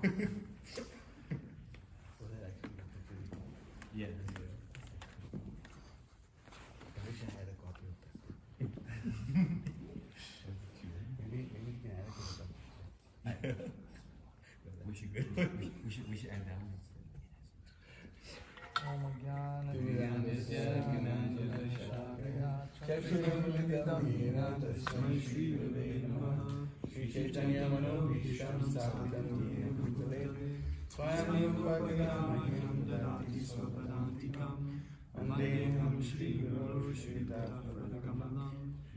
Yeah. I wish I had a copy of that. Maybe we can add it to the copy. We should add that one.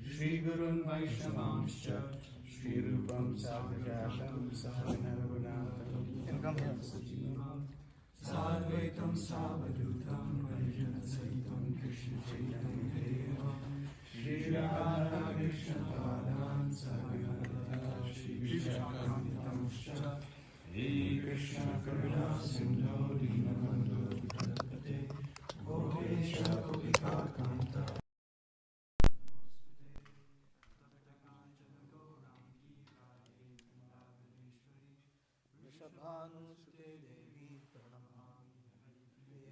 Shri Gurun Vaishnavanscha Shri Rupam Sadhyatam Sahana Raghunatha. Can come here. Sadvaitam Savadutam Varijana Sahitam Krishna Chaitanya Devam Shri Radha Krishna Padan Sahaganata Shri Krishna Kantamscha Shri Krishna Karuna Sindhu Dinabandhu Vidyapate Gopesha Gopika Kanta Vrishabhanusute Devi Pranamami Haripriye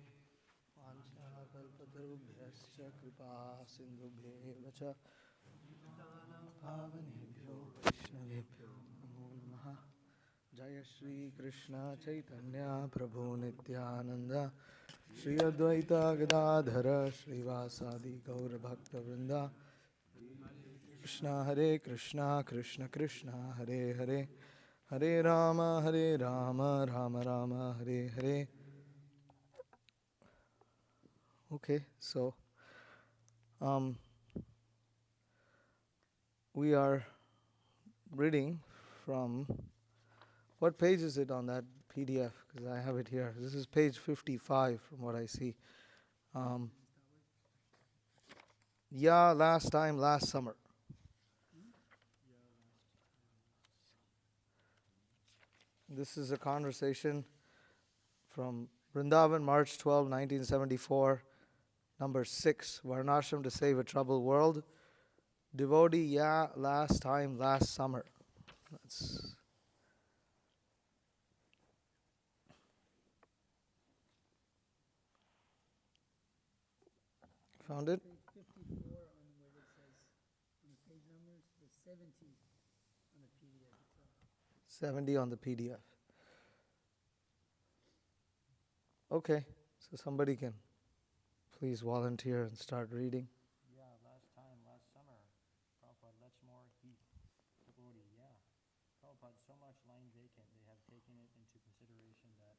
Vanchakalpatarubhyascha Kripa Sindhubhyeva Cha Pavanebhyo Vaishnavebhyo Namo Namaha Jaya Shri Krishna Chaitanya Prabhu Nityananda Shri Advaita Gadadhara Srivasadi Gaura Bhakta Vrinda Krishna Hare Krishna Krishna Krishna Hare Hare Hare Rama Rama Rama Hare Hare. Okay, so we are reading from, what page is it on that PDF? Because I have it here. This is page 55 from what I see. Last summer. This is a conversation from Vrindavan, March 12, 1974, number 6, Varnashrama to Save a Troubled World. Devotee, last summer. That's found it? 54 on where it says, on the page numbers, the 70 on the PDF itself. 70 on the PDF. Okay, so somebody can please volunteer and start reading. Last summer, Prabhupada, let's more heat. Devotee, Prabhupada, so much lying vacant, they have taken it into consideration that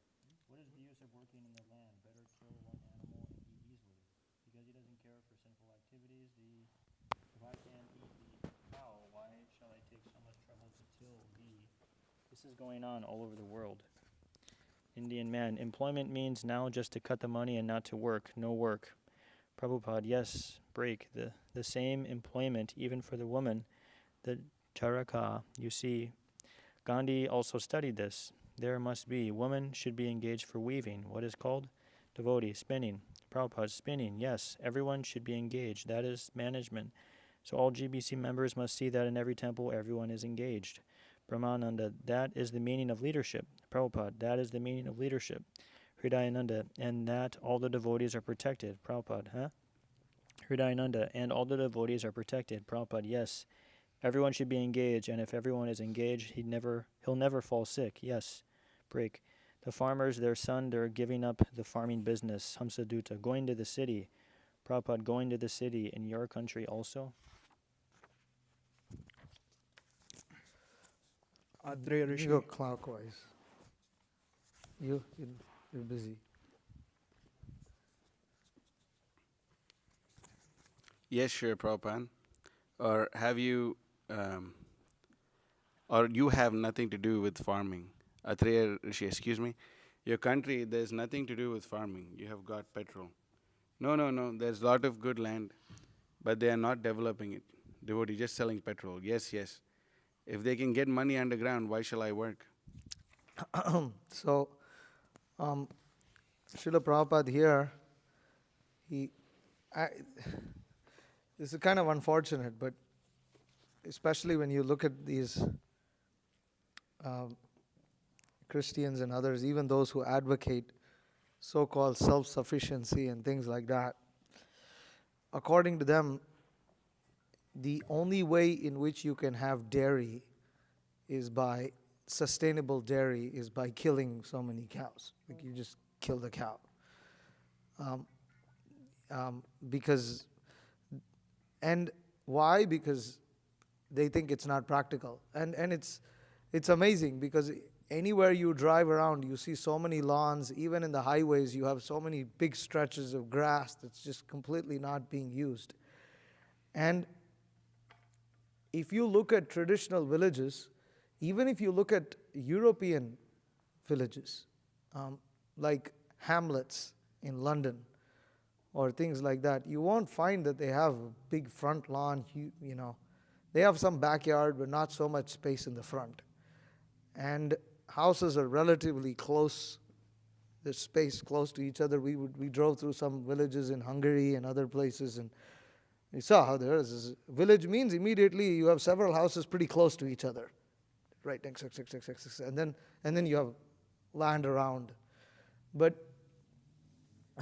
what is the use of working in the land? Better kill one animal and eat easily. Because he doesn't care for sinful activities, if I can't eat the cow, why shall I take so much trouble to till thee? This is going on all over the world. Indian man, employment means now just to cut the money and not to work, no work. Prabhupada, yes, break the same employment even for the woman, the charaka. You see, Gandhi also studied this. There must be, woman should be engaged for weaving. What is called? Devotee, spinning. Prabhupada, spinning, yes, everyone should be engaged. That is management. So all GBC members must see that in every temple everyone is engaged. Brahmananda, that is the meaning of leadership. Prabhupada, that is the meaning of leadership. Hridayananda, and that all the devotees are protected. Prabhupada, Hridayananda, and all the devotees are protected. Prabhupada, yes. Everyone should be engaged, and if everyone is engaged, he'll never fall sick. Yes. Break. The farmers, their son, they're giving up the farming business. Hamsadutta, going to the city. Prabhupada, going to the city in your country also? You go clockwise. You're busy. Yes, sure, Prabhupada. Or have you, or you have nothing to do with farming. Atreya Rishi, excuse me. Your country, there's nothing to do with farming. You have got petrol. No. There's a lot of good land, but they are not developing it. Devotee, just selling petrol. Yes. If they can get money underground, why shall I work? So, Srila Prabhupada here, this is kind of unfortunate, but especially when you look at these Christians and others, even those who advocate so-called self-sufficiency and things like that, according to them, the only way in which you can have dairy is by sustainable dairy is by killing so many cows. Like you just kill the cow. Because, and why? Because they think it's not practical. And it's amazing because anywhere you drive around, you see so many lawns. Even in the highways, you have so many big stretches of grass that's just completely not being used. And if you look at traditional villages, even if you look at European villages, like hamlets in London or things like that, you won't find that they have a big front lawn, you know. They have some backyard, but not so much space in the front. And houses are relatively close, there's space close to each other. We drove through some villages in Hungary and other places, and we saw how there is. Village means immediately you have several houses pretty close to each other, right next, and then you have land around. But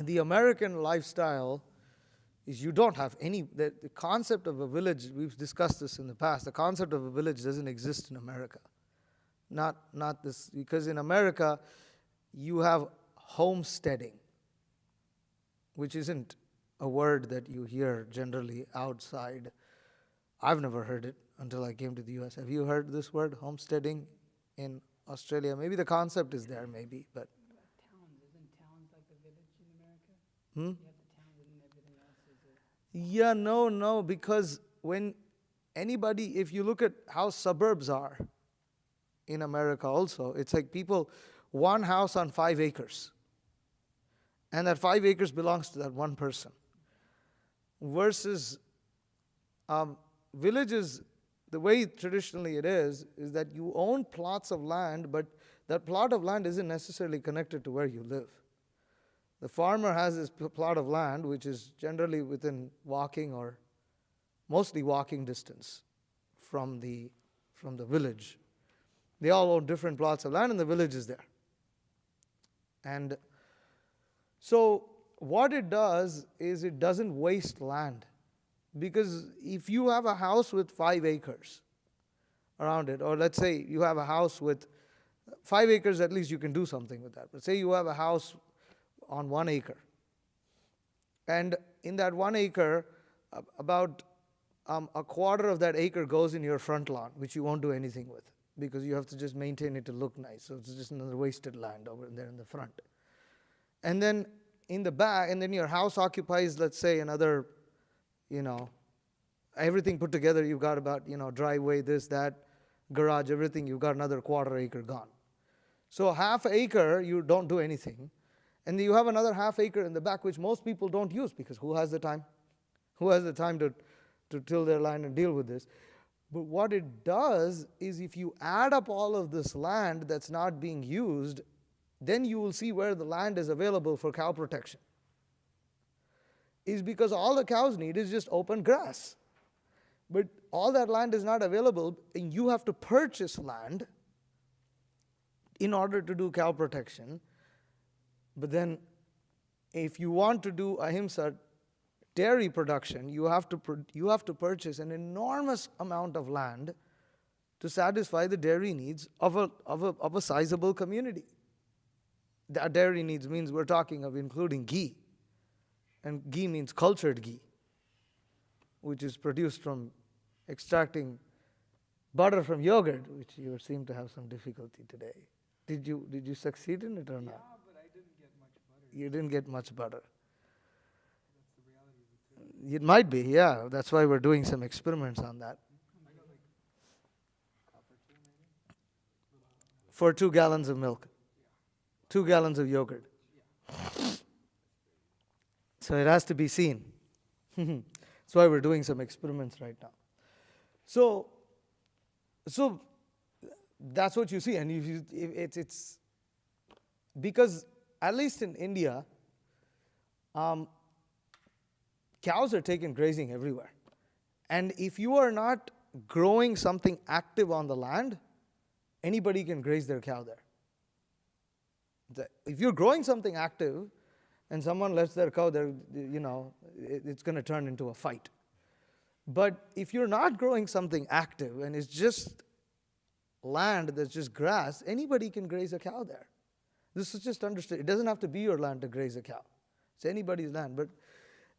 the American lifestyle is you don't have any, the concept of a village, we've discussed this in the past, the concept of a village doesn't exist in America. Not this, because in America, you have homesteading, which isn't a word that you hear generally outside. I've never heard it until I came to the US. Have you heard this word, homesteading, in Australia? Maybe the concept is there, maybe, but. Towns, isn't towns like a village in America? Hmm? You have the towns and everything else is a... Yeah, no, because when anybody, if you look at how suburbs are in America also, it's like people, one house on 5 acres. And that 5 acres belongs to that one person. Versus villages, the way traditionally it is that you own plots of land, but that plot of land isn't necessarily connected to where you live. The farmer has this plot of land, which is generally within walking or mostly walking distance from the village. They all own different plots of land, and the village is there. And so what it does is it doesn't waste land. Because if you have a house with 5 acres around it, or let's say you have a house with 5 acres, at least you can do something with that. But say you have a house on 1 acre. And in that 1 acre, about a quarter of that acre goes in your front lawn, which you won't do anything with, because you have to just maintain it to look nice. So it's just another wasted land over there in the front. And then in the back, and then your house occupies, let's say, another, everything put together, you've got about, driveway, this, that, garage, everything, you've got another quarter acre gone. So half acre, you don't do anything. And then you have another half acre in the back, which most people don't use, because who has the time? Who has the time to till their land and deal with this? But what it does is if you add up all of this land that's not being used, then you will see where the land is available for cow protection. Is because all the cows need is just open grass. But all that land is not available, and you have to purchase land in order to do cow protection. But then if you want to do ahimsa, dairy production, you have to purchase an enormous amount of land to satisfy the dairy needs of a sizable community. That dairy needs means we're talking of including ghee. And ghee means cultured ghee, which is produced from extracting butter from yogurt, which you seem to have some difficulty today. Did you succeed in it or not? Yeah, but I didn't get much butter. You didn't get much butter. That's the reality of it too. It might be, yeah. That's why we're doing some experiments on that. I got like copper 2 maybe. For 2 gallons of milk, 2 gallons of yogurt. So it has to be seen. That's why we're doing some experiments right now. So that's what you see, and it's because at least in India, cows are taken grazing everywhere, and if you are not growing something active on the land, anybody can graze their cow there. If you're growing something active and someone lets their cow there, it's going to turn into a fight. But if you're not growing something active and it's just land that's just grass, anybody can graze a cow there. This is just understood. It doesn't have to be your land to graze a cow. It's anybody's land. But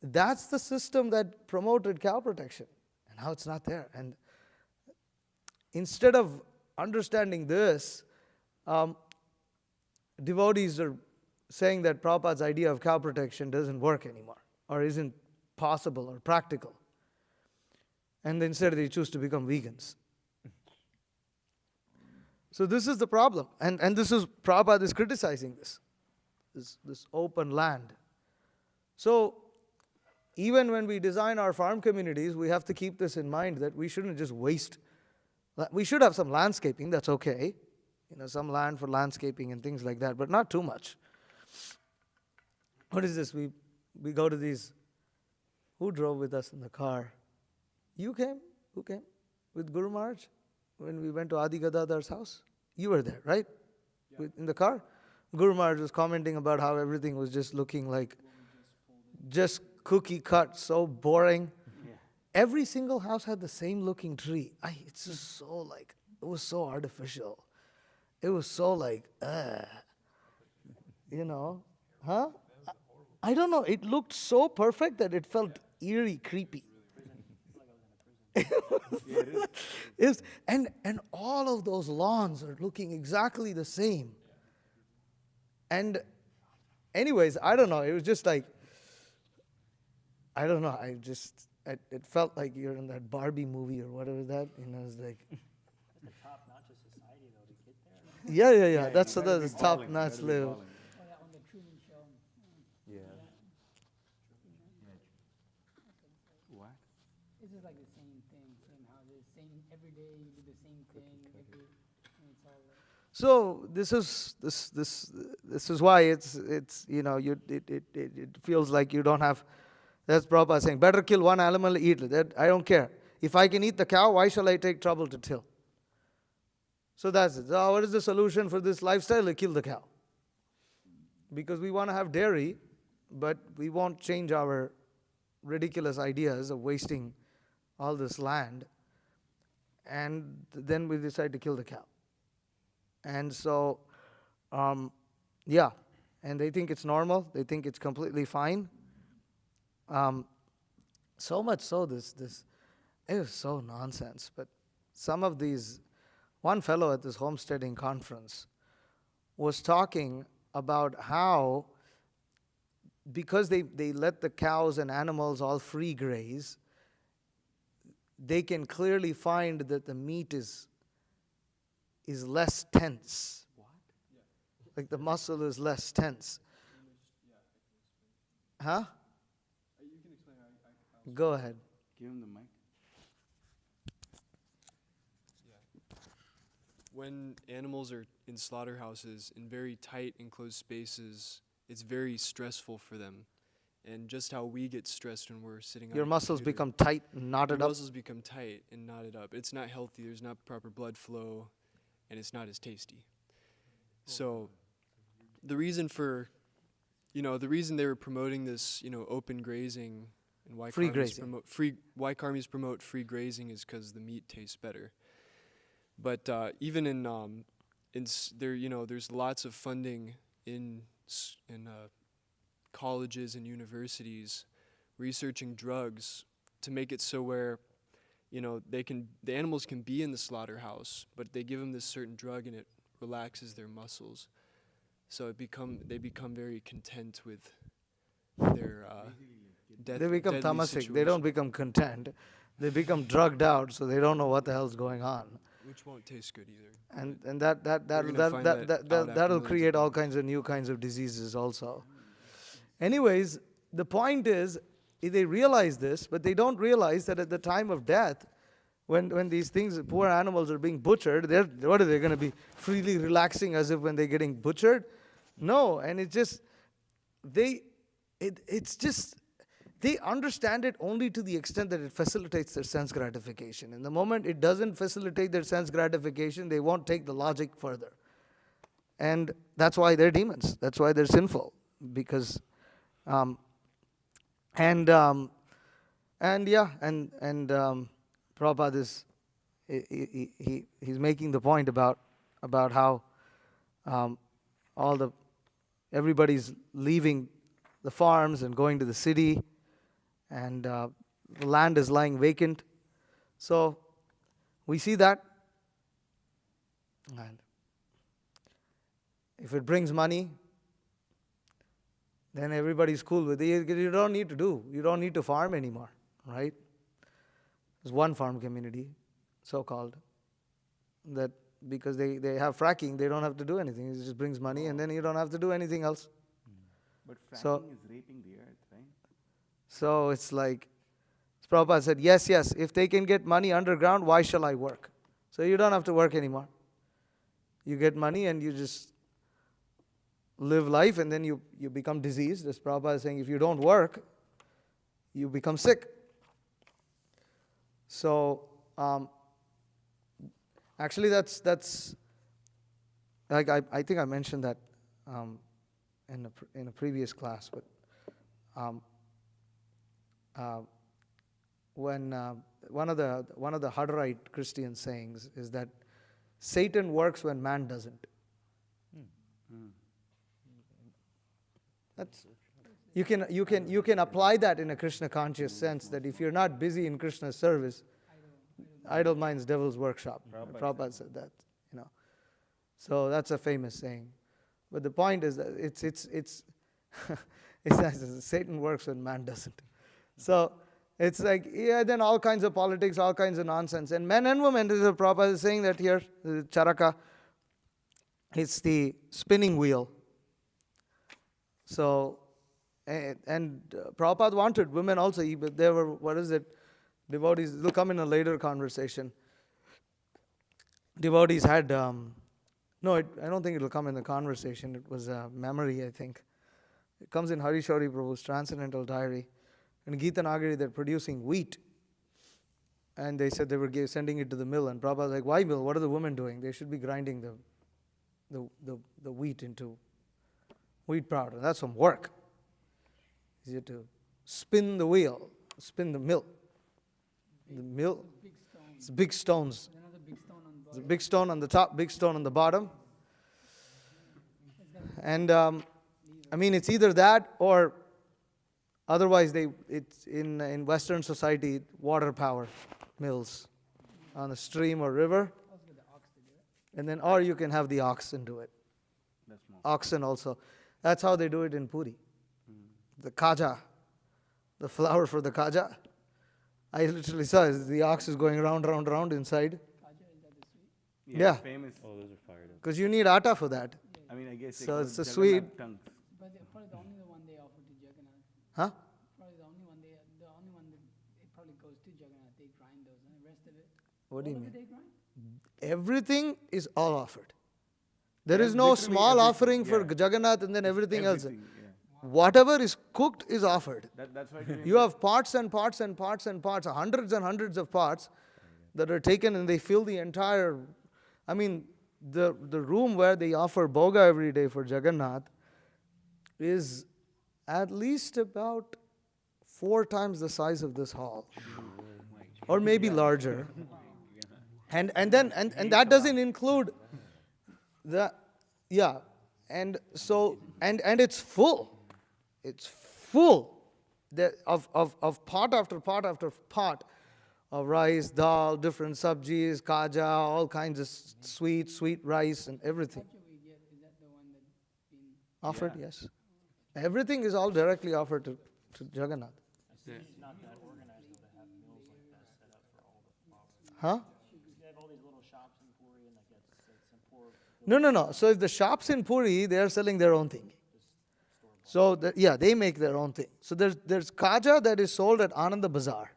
that's the system that promoted cow protection. And now it's not there. And instead of understanding this, devotees are saying that Prabhupada's idea of cow protection doesn't work anymore, or isn't possible or practical. And instead they choose to become vegans. So this is the problem. And this is, Prabhupada is criticizing this open land. So even when we design our farm communities, we have to keep this in mind, that we shouldn't just waste. We should have some landscaping, that's okay. Some land for landscaping and things like that, but not too much. What is this? We go to these. Who drove with us in the car? You came? Who came? With Guru Maharaj? When we went to Adi Gadadar's house? You were there, right? Yeah. In the car? Guru Maharaj was commenting about how everything was just looking like just cookie cut, so boring. Yeah. Every single house had the same looking tree. It's just so like, it was so artificial. It was so like, huh? I don't know. It looked so perfect that it felt eerie, creepy. And all of those lawns are looking exactly the same. And anyways, I don't know. It was just like, I don't know. It felt like you're in that Barbie movie or whatever that. It's like. That's the top-notch of society, though, to get there. Yeah. That's the top-notch level. Oh, yeah, on the Truman Show. Yeah. What? This is like the same thing, same houses, same every day you do the same thing, and it's all like. So this is why it feels like you don't have. That's Prabhupada saying, better kill one animal, eat it. I don't care. If I can eat the cow, why shall I take trouble to till? So that's it. So what is the solution for this lifestyle? Kill the cow. Because we want to have dairy, but we won't change our ridiculous ideas of wasting all this land. And then we decide to kill the cow. And so, and they think it's normal. They think it's completely fine. So much so it was so nonsense. But some of these, one fellow at this homesteading conference was talking about how, because they let the cows and animals all free graze, they can clearly find that the meat is less tense. What? Like the muscle is less tense. Huh? Go ahead. Give him the mic. When animals are in slaughterhouses in very tight enclosed spaces, it's very stressful for them. And just how we get stressed when we're sitting on Your a muscles computer. become tight and knotted Your up. muscles become tight and knotted up. It's not healthy, there's not proper blood flow, and it's not as tasty. So the reason they were promoting this, open grazing and why Free karmis grazing. why karmis promote free grazing is because the meat tastes better. But even there's lots of funding in colleges and universities researching drugs to make it so where the animals can be in the slaughterhouse, but they give them this certain drug and it relaxes their muscles, so they become very content with their death. They become deadly tamasic. They situation, don't become content. They become drugged out, so they don't know what the hell's going on. which won't taste good either. And You're gonna find that out after that'll millions create of all years. kinds of new kinds of diseases also. Anyways, the point is, they realize this, but they don't realize that at the time of death, when these things, poor animals are being butchered, what are they going to be freely relaxing as if when they're getting butchered? No, and it's just, they understand it only to the extent that it facilitates their sense gratification. And the moment it doesn't facilitate their sense gratification, they won't take the logic further. And that's why they're demons. That's why they're sinful. Because, and Prabhupada is, he's making the point about how everybody's leaving the farms and going to the city, and the land is lying vacant. So we see that. And if it brings money, then everybody's cool with it. You don't need to farm anymore, right? There's one farm community, so-called, that because they have fracking, they don't have to do anything. It just brings money, and then you don't have to do anything else. But fracking So- is raping the earth, right? So it's like, Prabhupada said, yes, if they can get money underground, why shall I work? So you don't have to work anymore. You get money and you just live life, and then you become diseased. As Prabhupada is saying, if you don't work, you become sick. So actually that's like I think I mentioned that in a previous class, but when one of the Hutterite Christian sayings is that Satan works when man doesn't. That's, you can apply that in a Krishna conscious sense, that if you're not busy in Krishna's service, idle minds, devil's workshop. Prabhupada said that, So that's a famous saying. But the point is that it's Satan works when man doesn't. So it's like, then all kinds of politics, all kinds of nonsense. And men and women, Prabhupada is saying that here, the charaka, it's the spinning wheel. So, and Prabhupada wanted women also, but there were, devotees, will come in a later conversation. Devotees had, I don't think it will come in the conversation, it was a memory, I think. It comes in Harishori Prabhu's Transcendental Diary. In Gita Nagari, they're producing wheat. And they said they were sending it to the mill. And Prabhupada was like, why mill? What are the women doing? They should be grinding the wheat into wheat powder. That's some work. Is it to spin the wheel, spin the mill? The mill, Big stones. it's big stones. Another big stone on the There's a big stone on the top, big stone on the bottom. And it's either that or otherwise it's in Western society, water power mills on a stream or river. Also get the ox to do it. And then, or you can have the oxen do it. That's more. Oxen also. That's how they do it in Puri. The kaja, the flour for the kaja. I literally saw it. The ox is going round inside. Kaja, is that the sweet? Yeah. Famous. Oh, those are fired up. Because you need atta for that. I mean, I guess they So call it's it a sweet- Jagannath tongues. But they're probably the only one they offer to Jagannath. Huh? Probably the only one that it probably goes to Jagannath. They grind those, and the rest of it. What do you all of mean? it they grind? Everything is all offered. There is no Literally small everything, offering for yeah. Jagannath and then everything else. Everything, yeah. Whatever is cooked is offered. That's why during You have parts and parts and parts and parts, hundreds and hundreds of parts that are taken, and they fill the entire. The room where they offer boga every day for Jagannath is at least about 4 times the size of this hall, or maybe larger. And that doesn't include the and it's full. It's full of pot after pot after pot of rice, dal, different sabjis, kaja, all kinds of sweet rice and everything. Kaja we get, is that the one that's been Offered, yes. Everything is all directly offered to Jagannath. It's not that organized though to have mills like that set up for all the flour. Huh? They have all these little shops in Puri and like it's some poor. No. So if the shops in Puri, they are selling their own thing. So they make their own thing. So there's kaja that is sold at Ananda Bazaar.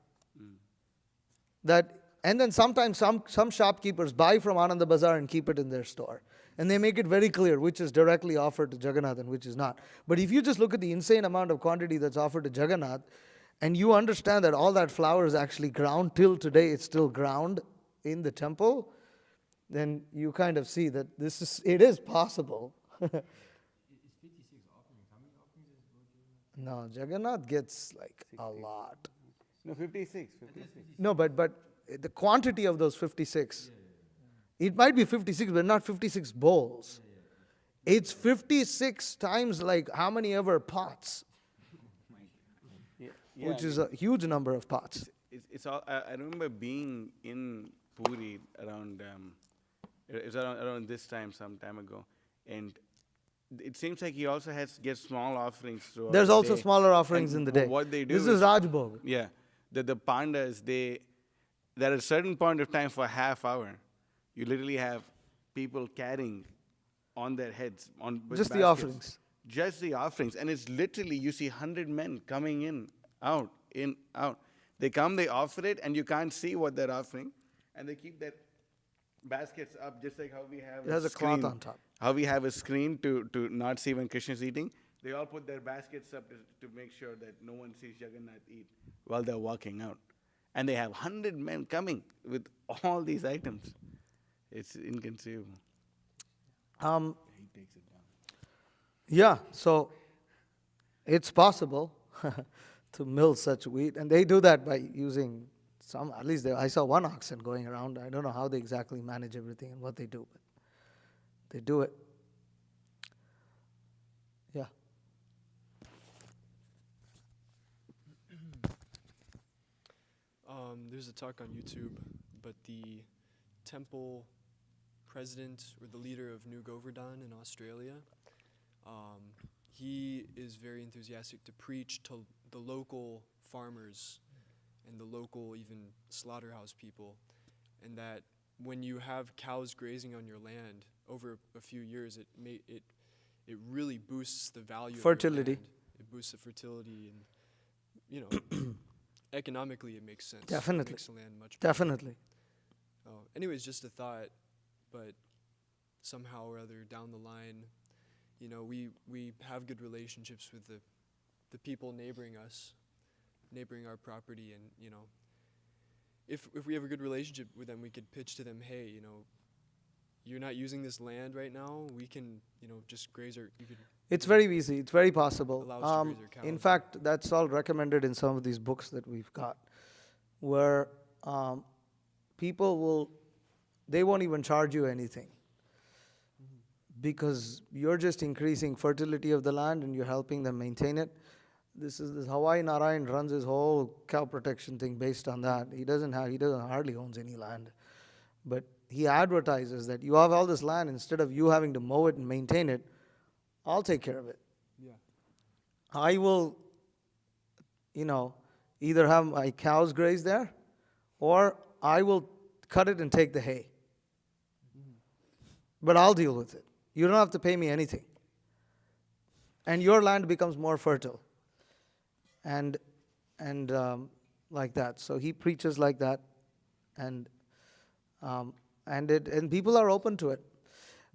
And then sometimes some shopkeepers buy from Ananda Bazaar and keep it in their store. And they make it very clear which is directly offered to Jagannath and which is not. But if you just look at the insane amount of quantity that's offered to Jagannath, and you understand that all that flour is actually ground till today, it's still ground in the temple, then you kind of see that it is possible. It's 56 offerings. How many offerings is Lord Jagannath? No, Jagannath gets like a lot. No, 56. No, but the quantity of those 56, it might be 56, but not 56 bowls. It's 56 times like how many ever pots, which is a huge number of pots. It's all. I remember being in Puri around. It was around this time, some time ago, and it seems like he also gets small offerings throughout. There's the also day. smaller offerings And in the day. What they do This is Rajbhog. Yeah, the pandas, that at a certain point of time for a half hour, you literally have people carrying on their heads with Just the baskets. offerings. Just the offerings, and it's literally you see 100 men coming in, out. They come, they offer it, and you can't see what they're offering, and they keep their baskets up just like how we have. It has a cloth screen. on top. How we have a screen to not see when Krishna's eating. They all put their baskets up to make sure that no one sees Jagannath eat while they're walking out. And they have 100 men coming with all these items. It's inconceivable. He takes it down. Yeah, so it's possible to mill such wheat, and they do that by using at least I saw one oxen going around. I don't know how they exactly manage everything and what they do, but they do it. Yeah. There's a talk on YouTube, but the temple president or the leader of New Govardhan in Australia, he is very enthusiastic to preach to the local farmers and the local even slaughterhouse people, and that when you have cows grazing on your land over a few years, it really boosts the value Fertility. of your land. It boosts the fertility, and economically it makes sense. Definitely. It makes the land much better. Definitely. Anyways, just a thought, but somehow or other down the line, we have good relationships with the people neighboring us, neighboring our property, and if we have a good relationship with them, we could pitch to them, hey, you're not using this land right now. We can, just graze our. It's very easy. It's very possible. Allow us to graze our cows. In fact, that's all recommended in some of these books that we've got, where people they won't even charge you anything because you're just increasing fertility of the land and you're helping them maintain it. This Hawaii Narayan runs his whole cow protection thing based on that. He doesn't hardly owns any land, but he advertises that you have all this land, instead of you having to mow it and maintain it, I'll take care of it. Yeah. I will, either have my cows graze there, or I will cut it and take the hay. But I'll deal with it. You don't have to pay me anything. And your land becomes more fertile. And like that. So he preaches like that, and people are open to it.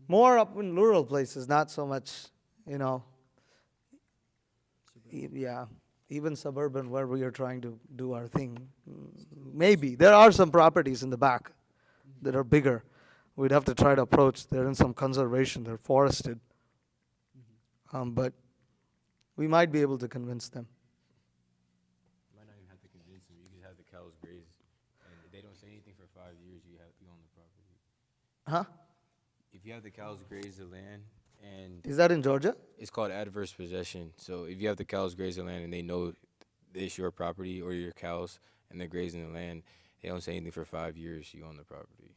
More up in rural places, not so much, yeah, even suburban where we are trying to do our thing. Maybe. There are some properties in the back that are bigger. We'd have to try to approach. They're in some conservation. They're forested. But we might be able to convince them. You might not even have to convince them. You can have the cows graze, and if they don't say anything for 5 years, you own the property. Huh? If you have the cows graze the land, and Is that in Georgia? it's called adverse possession. So if you have the cows graze the land and they know it's your property or your cows and they're grazing the land, they don't say anything for 5 years, you own the property.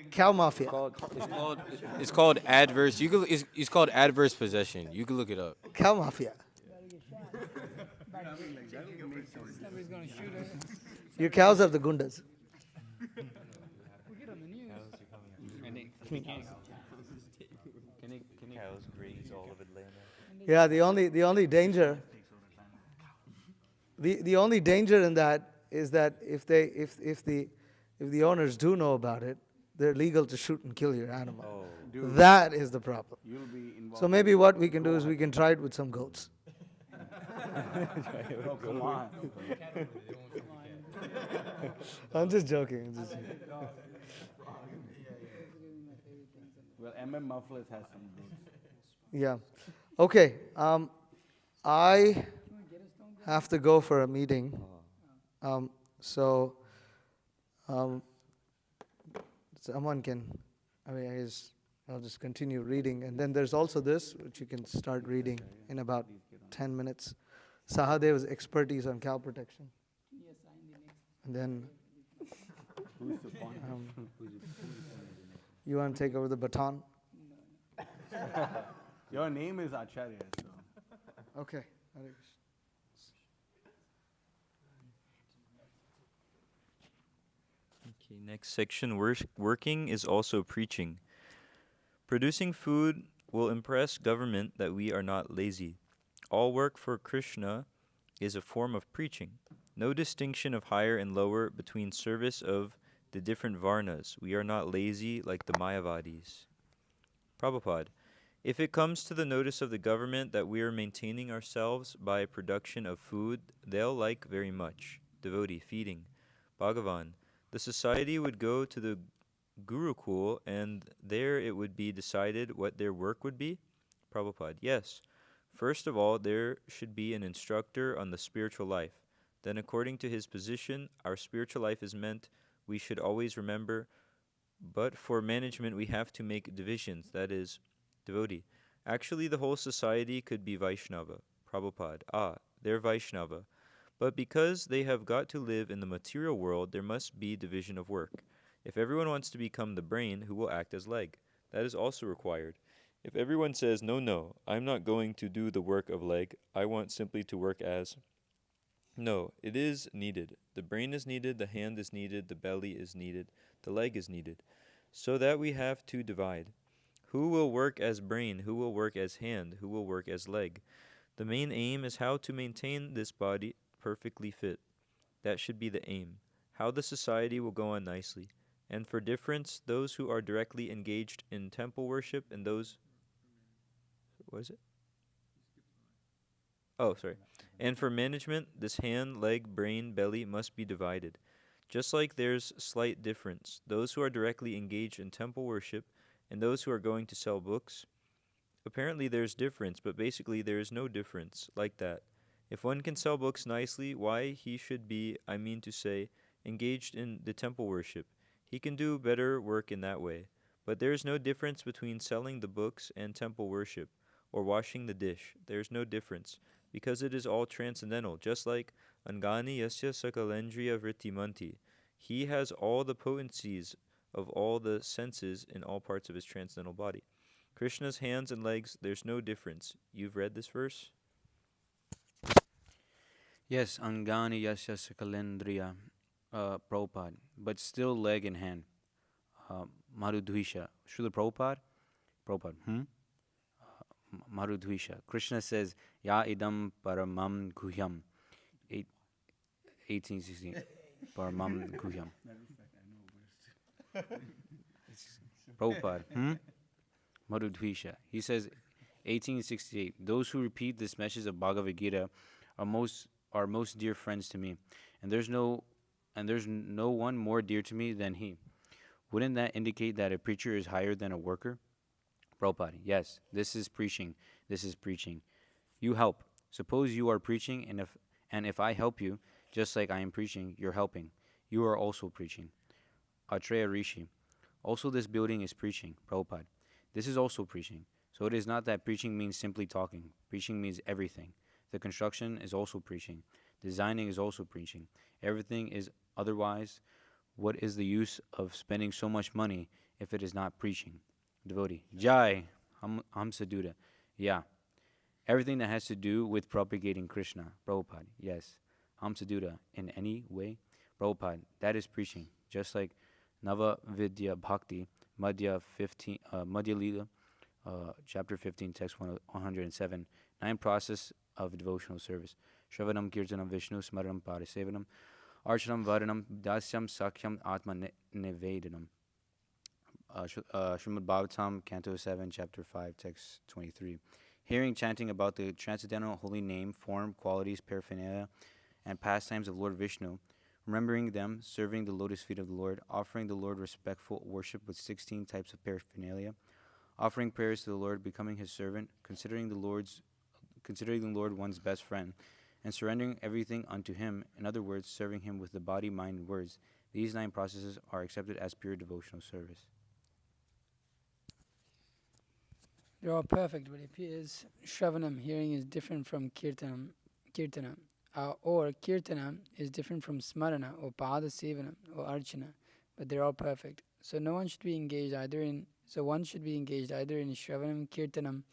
Cow mafia. It's called adverse. It's called adverse possession. You can look it up. Cow mafia. Somebody's gonna shoot us. Your cows are the gundas. We get on the news. Cows graze all of Atlanta. Yeah, the only danger. The only danger in that is that if the owners do know about it, they're legal to shoot and kill your animal. That is the problem. You'll be involved. So maybe what we can do is we can try it with some goats. Come on. I'm just joking. I'm just joking. Those are gonna be my favorite things on the Well, MM Mufflers has some boots. Yeah. Okay. I You wanna get a stone gun? have to go for a meeting. So someone can, I mean, I'll just continue reading. And then there's also this, which you can start reading in about 10 minutes. Sahadev's expertise on cow protection. Can you assign the next? And then Who's the point? you want to take over the baton? Your name is Acharya, so. Okay. Hare Krishna. Okay, next section. Working is also preaching. Producing food will impress government that we are not lazy. All work for Krishna is a form of preaching. No distinction of higher and lower between service of the different varnas. We are not lazy like the Mayavadis. Prabhupada, if it comes to the notice of the government that we are maintaining ourselves by production of food, they'll like very much. Devotee, feeding. Bhagavan, the society would go to the Gurukul and there it would be decided what their work would be? Prabhupada, yes. First of all, there should be an instructor on the spiritual life. Then according to his position, our spiritual life is meant, we should always remember, but for management we have to make divisions, that is, devotee. Actually, the whole society could be Vaishnava. Prabhupada, they're Vaishnava. But because they have got to live in the material world, there must be division of work. If everyone wants to become the brain, who will act as leg? That is also required. If everyone says, no, I'm not going to do the work of leg, I want simply to work as... No, it is needed. The brain is needed, the hand is needed, the belly is needed, the leg is needed. So that we have to divide. Who will work as brain? Who will work as hand? Who will work as leg? The main aim is how to maintain this body perfectly fit. That should be the aim. How the society will go on nicely. And for difference, those who are directly engaged in temple worship and those... What is it? Oh, sorry. And for management, this hand, leg, brain, belly must be divided. Just like there's slight difference. Those who are directly engaged in temple worship and those who are going to sell books, apparently there's difference, but basically there is no difference like that. If one can sell books nicely, why he should be, I mean to say, engaged in the temple worship. He can do better work in that way. But there is no difference between selling the books and temple worship, or washing the dish. There is no difference, because it is all transcendental, just like Angani Yasya Sakalendriya Vrittimanti. He has all the potencies of all the senses in all parts of his transcendental body. Krishna's hands and legs, there's no difference. You've read this verse? Yes, Angani Yasya Sakalendriya, Prabhupada, but still leg and hand. Marudhisha. Srila Prabhupada, Marudhisha. Krishna says, Ya idam paramam guhyam. 1816. Paramam guhyam. Prabhupada, Marudhisha. He says, 1868. Those who repeat this message of Bhagavad Gita are most dear friends to me, and there's no one more dear to me than he. Wouldn't that indicate that a preacher is higher than a worker? Prabhupada, yes, this is preaching. This is preaching. You help. Suppose you are preaching, and if I help you, just like I am preaching, you're helping. You are also preaching. Atreya Rishi. Also, this building is preaching. Prabhupada, this is also preaching. So it is not that preaching means simply talking. Preaching means everything. The construction is also preaching. Designing is also preaching. Everything is otherwise. What is the use of spending so much money if it is not preaching? Devotee. Jai. Hamsaduta. Yeah. Everything that has to do with propagating Krishna. Prabhupada. Yes. Hamsaduta. In any way. Prabhupada. That is preaching. Just like Nava Vidya Bhakti. Madhya Lila. Chapter 15, text 107. 9 process of devotional service. Shravanam Kirtanam Vishnu Smaranam Parisevanam Archanam Varanam Dasyam Sakhyam Atma Nivedanam. Srimad Bhagavatam, Canto 7, Chapter 5, Text 23. Hearing chanting about the transcendental holy name, form, qualities, paraphernalia, and pastimes of Lord Vishnu, remembering them, serving the lotus feet of the Lord, offering the Lord respectful worship with 16 types of paraphernalia, offering prayers to the Lord, becoming his servant, considering the Lord one's best friend, and surrendering everything unto him, in other words, serving him with the body, mind, and words. These 9 processes are accepted as pure devotional service. They're all perfect, but it appears Shravanam, hearing, is different from Kirtanam, or Kirtanam is different from Smarana, or Pada Sevanam, or Archana, but they're all perfect. So one should be engaged either in Shravanam, Kirtanam,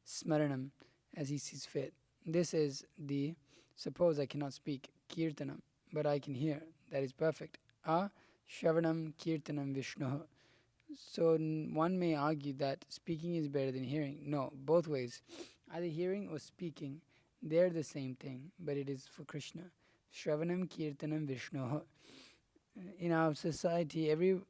Smaranam, as he sees fit. This is the, suppose I cannot speak, Kirtanam, but I can hear. That is perfect. Shravanam, Kirtanam, Vishnu. So one may argue that speaking is better than hearing. No, both ways. Either hearing or speaking, they're the same thing, but it is for Krishna. Shravanam, Kirtanam, Vishnu. In our society, every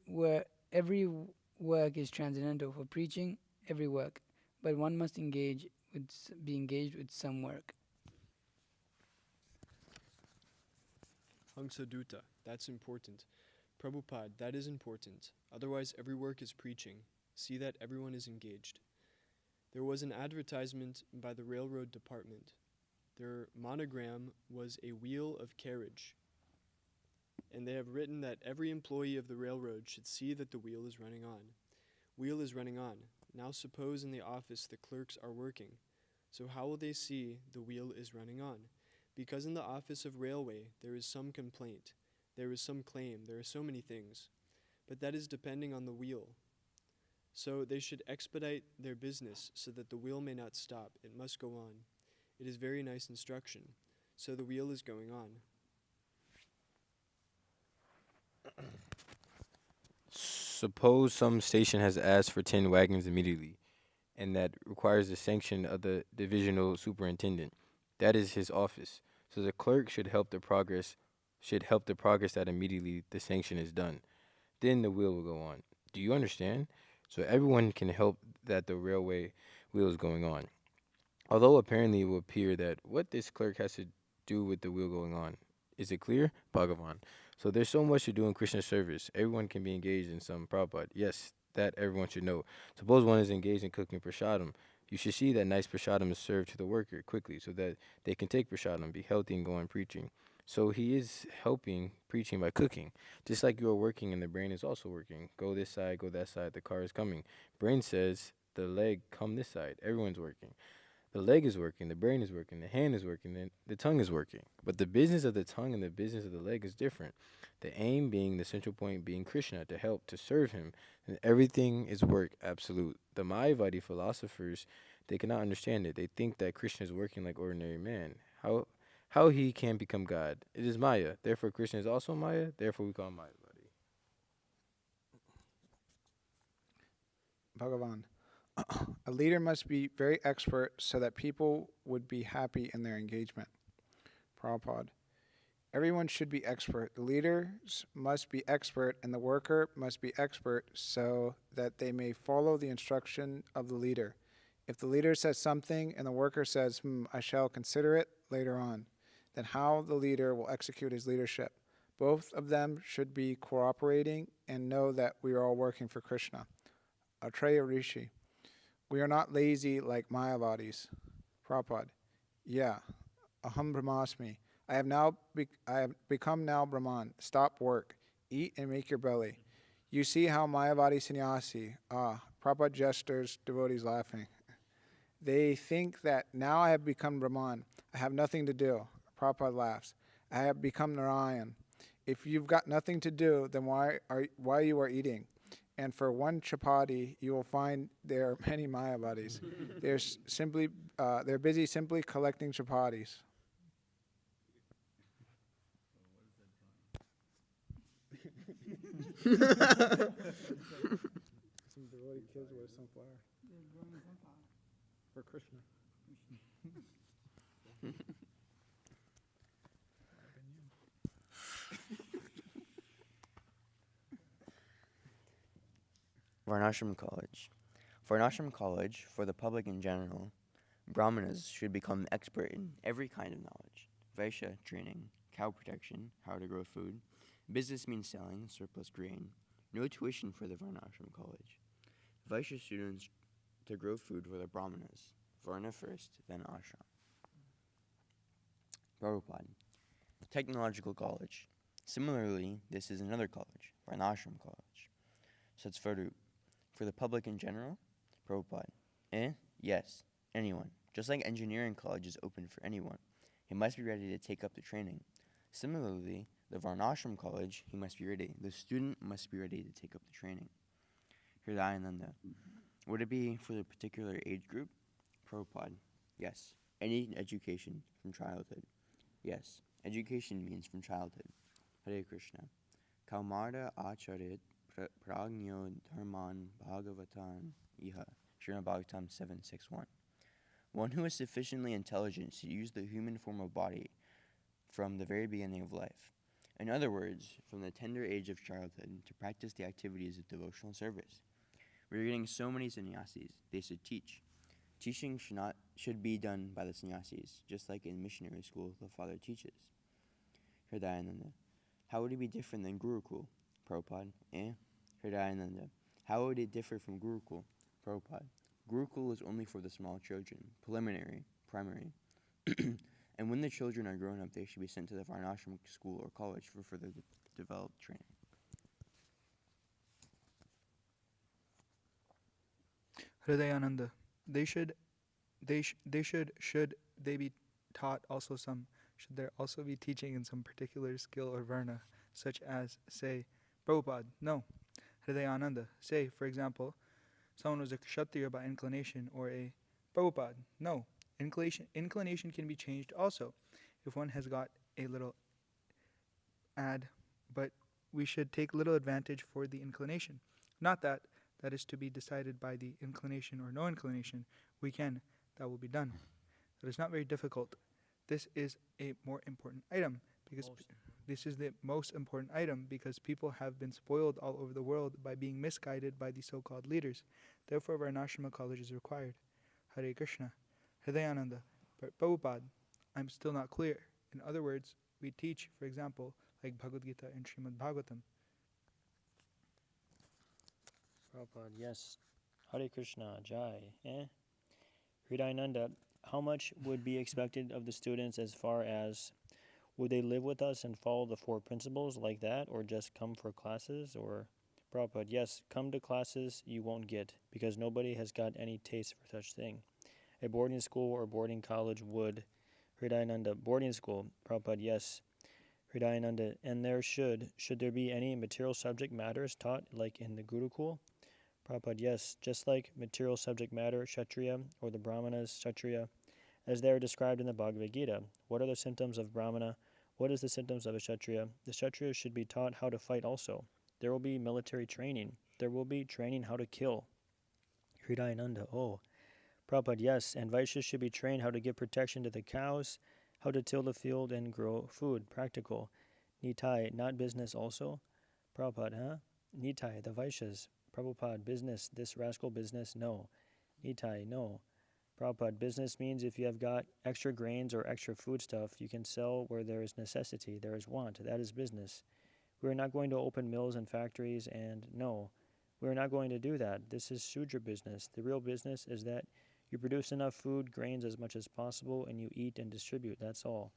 work is transcendental. For preaching, every work, but one must be engaged with some work. Hangsadutta, that's important. Prabhupada, that is important. Otherwise, every work is preaching. See that everyone is engaged. There was an advertisement by the railroad department. Their monogram was a wheel of carriage. And they have written that every employee of the railroad should see that the wheel is running on. Wheel is running on. Now suppose in the office the clerks are working. So how will they see the wheel is running on? Because in the office of railway there is some complaint, there is some claim, there are so many things. But that is depending on the wheel. So they should expedite their business so that the wheel may not stop. It must go on. It is very nice instruction. So the wheel is going on. Suppose some station has asked for 10 wagons immediately, and that requires the sanction of the divisional superintendent. That is his office. So the clerk should help the progress that immediately the sanction is done. Then the wheel will go on. Do you understand? So everyone can help that the railway wheel is going on. Although apparently it will appear that what this clerk has to do with the wheel going on. Is it clear? Bhagavan. So there's so much to do in Krishna service. Everyone can be engaged in some Prabhupada. Yes, that everyone should know. Suppose one is engaged in cooking prasadam. You should see that nice prasadam is served to the worker quickly so that they can take prasadam, be healthy, and go on preaching. So he is helping preaching by cooking. Just like you are working and the brain is also working. Go this side, go that side, the car is coming. Brain says, the leg, come this side. Everyone's working. The leg is working, the brain is working, the hand is working, the tongue is working. But the business of the tongue and the business of the leg is different. The aim being, the central point being Krishna, to help, to serve him. And everything is work, absolute. The Mayavadi philosophers, they cannot understand it. They think that Krishna is working like ordinary man. How he can become God? It is Maya. Therefore, Krishna is also Maya. Therefore, we call him Mayavadi. Bhagavan. A leader must be very expert so that people would be happy in their engagement. Prabhupada. Everyone should be expert. The leaders must be expert and the worker must be expert so that they may follow the instruction of the leader. If the leader says something and the worker says, I shall consider it later on, then how the leader will execute his leadership. Both of them should be cooperating and know that we are all working for Krishna. Atreya Rishi. We are not lazy like Mayavadis. Prabhupada. Yeah. Aham Brahmasmi. I have become now Brahman. Stop work. Eat and make your belly. You see how Mayavadi sannyasi. Prabhupada gestures, devotees laughing. They think that now I have become Brahman. I have nothing to do. Prabhupada laughs. I have become Narayan. If you've got nothing to do, then why you are eating? And for one chapati, you will find there are many Mayavadis. They're busy simply collecting chapatis. Some devotee kids wear sunflower. For Krishna. Varnashrama College. Varnashrama College, for the public in general, Brahmanas should become expert in every kind of knowledge. Vaishya training, cow protection, how to grow food, Business means selling surplus grain. No tuition for the Varnashrama College. Vaishya students to grow food for the Brahmanas. Varna first, then ashram. Prabhupada. Technological College. Similarly, this is another college, Varnashram College. Satsvarup. For the public in general, Prabhupada. Yes, anyone. Just like engineering college is open for anyone, he must be ready to take up the training. Similarly, the Varnashram College, the student must be ready to take up the training. Hridayananda. Would it be for the particular age group? Prabhupada. Yes. Any education from childhood. Yes. Education means from childhood. Hare Krishna. Kaumarda acharit pragno dharman bhagavatan iha. Srimad Bhagavatam 761. One who is sufficiently intelligent to use the human form of body from the very beginning of life. In other words, from the tender age of childhood to practice the activities of devotional service. We're getting so many sannyasis, they should teach. Teaching should be done by the sannyasis, just like in missionary school the father teaches. Hridayananda. How would it be different than Gurukul? Prabhupada. Hridayananda. How would it differ from Gurukul? Prabhupada. Gurukul is only for the small children, primary. And when the children are grown up, they should be sent to the Varnashram school or college for further developed training. Hridayananda. Should they be taught also should there also be teaching in some particular skill or varna, such as, say, Prabhupada? No. Hridayananda. Say, for example, someone was a kshatriya by inclination or a Prabhupada. No. Inclination can be changed also if one has got a little but we should take little advantage for the inclination. Not that is to be decided by the inclination or no inclination. That will be done. It is not very difficult. This is a more important item because this is the most important item because people have been spoiled all over the world by being misguided by the so-called leaders. Therefore, Varnashrama College is required. Hare Krishna. Hridayananda. But Prabhupada, I'm still not clear. In other words, we teach, for example, like Bhagavad Gita and Srimad Bhagavatam. Prabhupada, yes. Hare Krishna, Jai. Hridayananda, how much would be expected of the students as far as would they live with us and follow the 4 principles like that, or just come for classes? Or Prabhupada, yes, come to classes you won't get because nobody has got any taste for such thing. A boarding school or boarding college would. Hridayananda, boarding school. Prabhupada, yes. Hridayananda, and should there be any material subject matters taught like in the Gurukul? Prabhupada, yes, just like material subject matter, Kshatriya, or the Brahmanas, Kshatriya, as they are described in the Bhagavad Gita. What are the symptoms of Brahmana? What is the symptoms of a Kshatriya? The Kshatriyas should be taught how to fight also. There will be military training. There will be training how to kill. Hridayananda, oh. Prabhupada, yes, and Vaishyas should be trained how to give protection to the cows, how to till the field and grow food, practical. Nitai, not business also? Prabhupada, Nitai, the Vaishyas. Prabhupada, business, this rascal business, no. Nitai, no. Prabhupada, business means if you have got extra grains or extra food stuff, you can sell where there is necessity, there is want. That is business. We are not going to open mills and factories, and no, we are not going to do that. This is Shudra business. The real business is that you produce enough food, grains as much as possible, and you eat and distribute. That's all.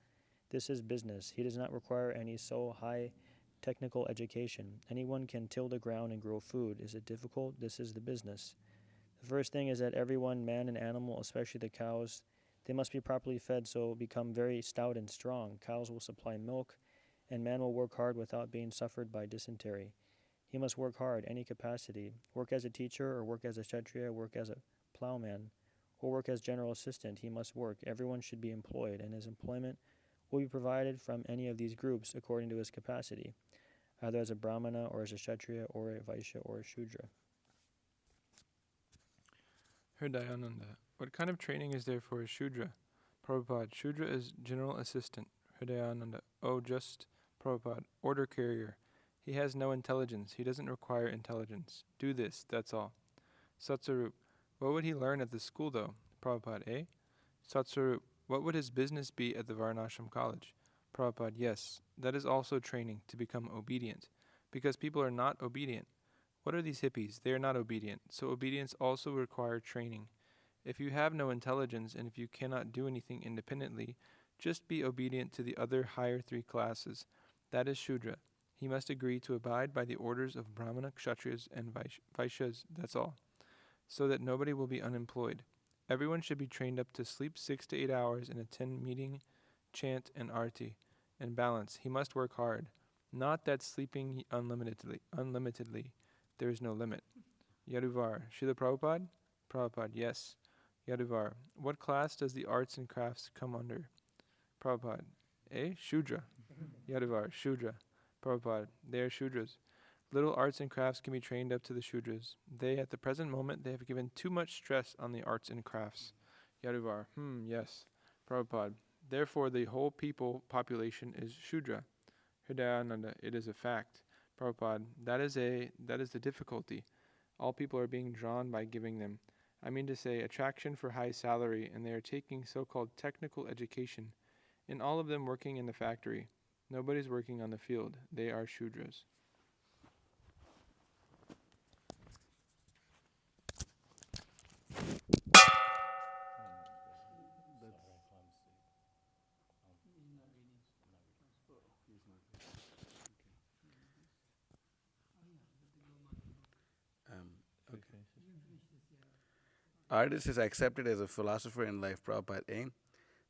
This is business. He does not require any so high technical education. Anyone can till the ground and grow food. Is it difficult? This is the business. The first thing is that everyone, man and animal, especially the cows, they must be properly fed so become very stout and strong. Cows will supply milk, and man will work hard without being suffered by dysentery. He must work hard, any capacity. Work as a teacher, or work as a kshatriya, work as a plowman, or work as general assistant. He must work. Everyone should be employed, and his employment will be provided from any of these groups according to his capacity, either as a brahmana, or as a kshatriya, or a vaishya, or a shudra. Hridayananda. What kind of training is there for a Shudra? Prabhupada. Shudra is general assistant. Hridayananda. Oh, just Prabhupada. Order carrier. He has no intelligence. He doesn't require intelligence. Do this, that's all. Satsarup. What would he learn at the school though? Prabhupada. Satsarup. What would his business be at the Varnashram College? Prabhupada, yes, that is also training to become obedient, because people are not obedient. What are these hippies? They are not obedient, so obedience also requires training. If you have no intelligence and if you cannot do anything independently, just be obedient to the other higher three classes. That is Shudra. He must agree to abide by the orders of Brahmana, Kshatriyas, and Vaishyas, that's all, so that nobody will be unemployed. Everyone should be trained up to sleep 6 to 8 hours and attend meeting, chant, and arti. And balance. He must work hard. Not that sleeping unlimitedly. There is no limit. Yaduvar. Srila Prabhupada? Prabhupada, yes. Yaduvar. What class does the arts and crafts come under? Prabhupada. Shudra. Yaduvar. Shudra. Prabhupada. They are Shudras. Little arts and crafts can be trained up to the Shudras. At the present moment, they have given too much stress on the arts and crafts. Yaduvar. Yes. Prabhupada. Therefore, the whole population is Shudra. Hridayananda. It is a fact. Prabhupada. That is the difficulty. All people are being drawn by giving them. I mean to say, attraction for high salary, and they are taking so-called technical education, and all of them working in the factory. Nobody's working on the field. They are Shudras. Okay. Artist is accepted as a philosopher in life, Prabhupada.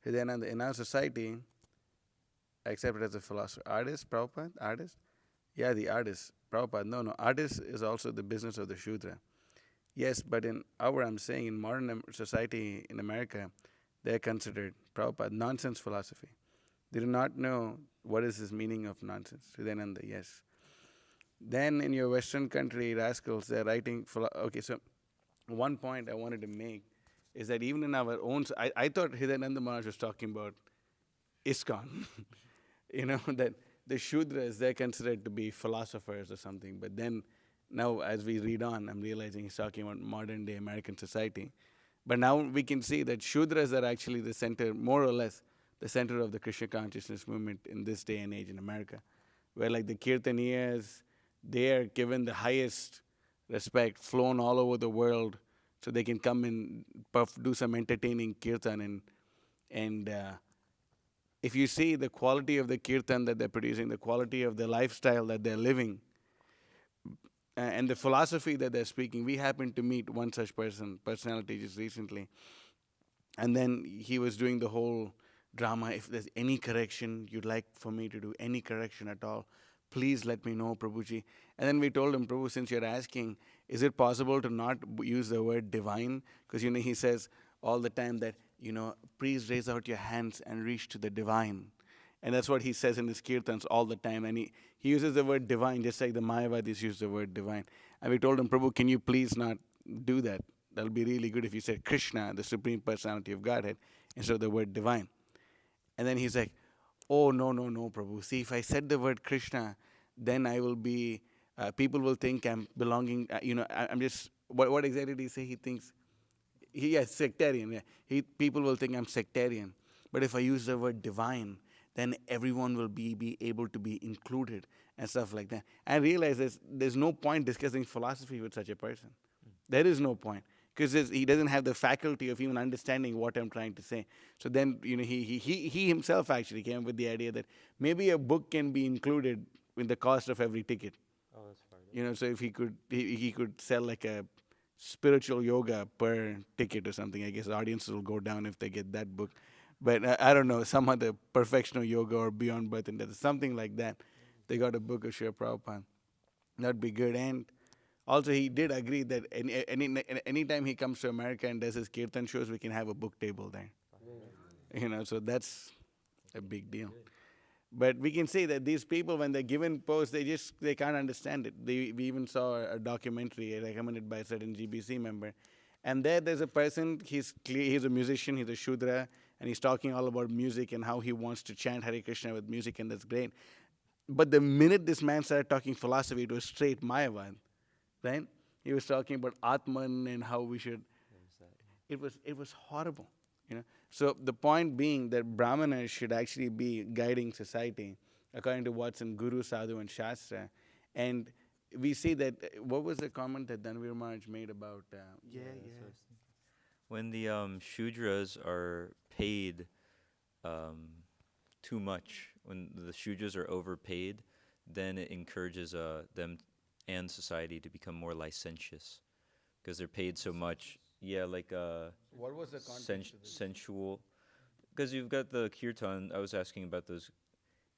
Hridayananda, in our society, accepted as a philosopher. Artist, Prabhupada? Artist? Yeah, the artist. Prabhupada. No. Artist is also the business of the Shudra. Yes, but I'm saying in modern society in America, they're considered, Prabhupada, nonsense philosophy. They do not know what is this meaning of nonsense. Hridayananda, yes. Then in your Western country, rascals, they're writing. Okay, so one point I wanted to make is that even in our own, I thought Hridayananda Maharaj was talking about ISKCON. That the Shudras, they're considered to be philosophers or something. But then now as we read on, I'm realizing he's talking about modern day American society. But now we can see that Shudras are actually the center, more or less, the center of the Krishna consciousness movement in this day and age in America. Where like the Kirtaniyas, they are given the highest respect, flown all over the world, so they can come and do some entertaining kirtan. And if you see the quality of the kirtan that they're producing, the quality of the lifestyle that they're living, and the philosophy that they're speaking, we happened to meet one such personality just recently. And then he was doing the whole drama. If there's any correction you'd like for me to do, any correction at all, please let me know, Prabhuji. And then we told him, Prabhu, since you're asking, is it possible to not use the word divine? Because, he says all the time that, please raise out your hands and reach to the divine. And that's what he says in his kirtans all the time. And he uses the word divine just like the Mayavadis use the word divine. And we told him, Prabhu, can you please not do that? That'll be really good if you said Krishna, the Supreme Personality of Godhead, instead of the word divine. And then he's like, oh, no, Prabhu. See, if I said the word Krishna, then I will be, people will think I'm belonging, I'm just, what exactly did he say? He thinks, sectarian. Yeah. People will think I'm sectarian. But if I use the word divine, then everyone will be able to be included and stuff like that. I realize there's no point discussing philosophy with such a person. There is no point. Because he doesn't have the faculty of even understanding what I'm trying to say. So then, he himself actually came up with the idea that maybe a book can be included in the cost of every ticket. Oh, that's fine. So if he could sell like a spiritual yoga per ticket or something, I guess the audiences will go down if they get that book. But I don't know, some other perfectional yoga or beyond birth and death, something like that. They got a book of Srila Prabhupada. That'd be good. And also, he did agree that anytime he comes to America and does his kirtan shows, we can have a book table there. So that's a big deal. But we can see that these people, when they're given posts, they can't understand it. We even saw a documentary recommended by a certain GBC member. And there's a person, he's a musician, he's a Shudra, and he's talking all about music and how he wants to chant Hare Krishna with music, and that's great. But the minute this man started talking philosophy, it was straight Mayavad. Right? He was talking about Atman and how we should. It was horrible. You know, so the point being that brahmanas should actually be guiding society according to what's in Guru, Sadhu, and Shastra, and we see that. What was the comment that Dhanvir Maharaj made about? When the Shudras are paid too much, when the Shudras are overpaid, then it encourages them and society to become more licentious because they're paid so much. Yeah, like What was the context of this? sensual. Because you've got the kirtan. I was asking about those.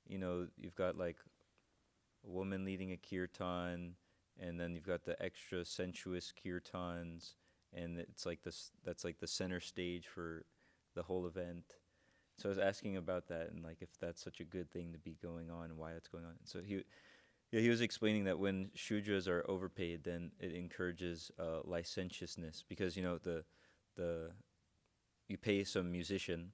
You've got like a woman leading a kirtan, and then you've got the extra sensuous kirtans, and it's like this. That's like the center stage for the whole event. So I was asking about that and like if that's such a good thing to be going on and why that's going on. So he was explaining that when Shudras are overpaid, then it encourages licentiousness because the you pay some musician